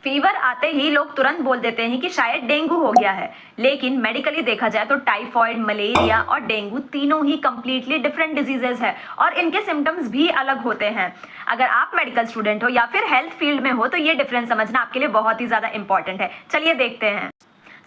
Fever आते ही लोग तुरंत बोल देते हैं कि शायद डेंगू हो गया है, लेकिन मेडिकली देखा जाए तो टाइफॉइड, मलेरिया और डेंगू तीनों ही कंप्लीटली डिफरेंट डिजीजेस है और इनके सिम्टम्स भी अलग होते हैं। अगर आप मेडिकल स्टूडेंट हो या फिर हेल्थ फील्ड में हो तो ये डिफरेंस समझना आपके लिए बहुत ही ज्यादा इंपॉर्टेंट है। चलिए देखते हैं।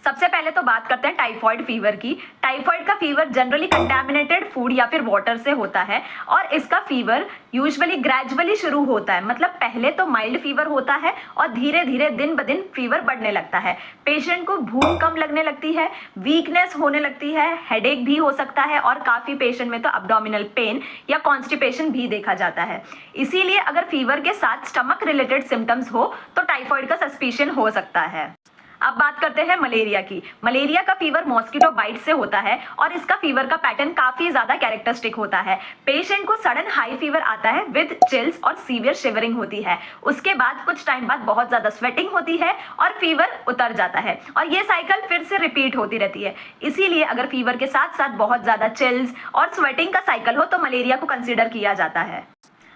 सबसे पहले तो बात करते हैं टाइफॉइड फीवर की। टाइफॉइड का फीवर जनरली कंटामिनेटेड फूड या फिर वाटर से होता है और इसका फीवर यूजुअली ग्रेजुअली शुरू होता है, मतलब पहले तो माइल्ड फीवर होता है और धीरे धीरे दिन ब दिन फीवर बढ़ने लगता है। पेशेंट को भूख कम लगने लगती है, वीकनेस होने लगती है, हेडेक भी हो सकता है और काफी पेशेंट में तो अब्डोमिनल पेन या कॉन्स्टिपेशन भी देखा जाता है। इसीलिए अगर फीवर के साथ स्टमक रिलेटेड सिम्टम्स हो तो टाइफॉइड का सस्पिशन हो सकता है। अब बात करते हैं मलेरिया की। मलेरिया का फीवर मॉस्किटो बाइट से होता है और इसका फीवर का पैटर्न काफी ज्यादा कैरेक्टरिस्टिक होता है। पेशेंट को सडन हाई फीवर आता है विद चिल्स और सीवियर शिवरिंग होती है। उसके बाद कुछ टाइम बाद बहुत ज्यादा स्वेटिंग होती है और फीवर उतर जाता है और ये साइकिल फिर से रिपीट होती रहती है। इसीलिए अगर फीवर के साथ साथ बहुत ज्यादा चिल्स और स्वेटिंग का साइकिल हो तो मलेरिया को कंसिडर किया जाता है।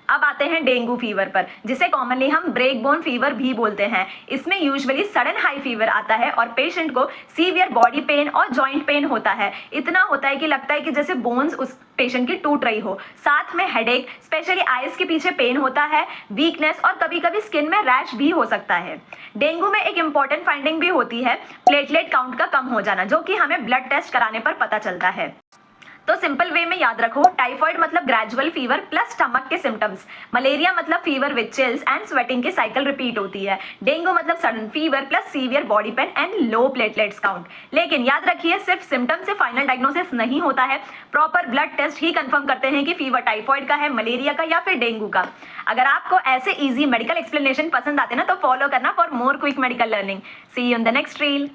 अब आते हैं डेंगू फीवर पर, जिसे कॉमनली हम ब्रेक बोन फीवर भी बोलते हैं। इसमें यूजुअली सडन हाई फीवर आता है और पेशेंट को सीवियर बॉडी पेन और जॉइंट पेन होता है। इतना होता है कि लगता है कि जैसे बोन्स उस पेशेंट की टूट रही हो। साथ में हेडेक, स्पेशली आईज के पीछे पेन होता है, वीकनेस और कभी कभी स्किन में रैश भी हो सकता है। डेंगू में एक इंपॉर्टेंट फाइंडिंग भी होती है प्लेटलेट काउंट का कम हो जाना, जो कि हमें ब्लड टेस्ट कराने पर पता चलता है। तो सिंपल वे में याद रखो, टाइफॉइड मतलब ग्रेजुअल फीवर प्लस स्टमक के सिम्टम्स, मलेरिया मतलब fever with chills and sweating की साइकिल रिपीट होती है, डेंगू मतलब sudden fever plus severe body pain and low platelets count. लेकिन याद रखिए, सिर्फ सिम्टम्स से फाइनल डायग्नोसिस नहीं होता है। प्रॉपर ब्लड टेस्ट ही कंफर्म करते हैं कि फीवर टाइफॉइड का है, मलेरिया का या फिर डेंगू का। अगर आपको ऐसे इजी मेडिकल एक्सप्लेनेशन पसंद आते ना तो फॉलो करना for more quick medical learning. See you in the next reel.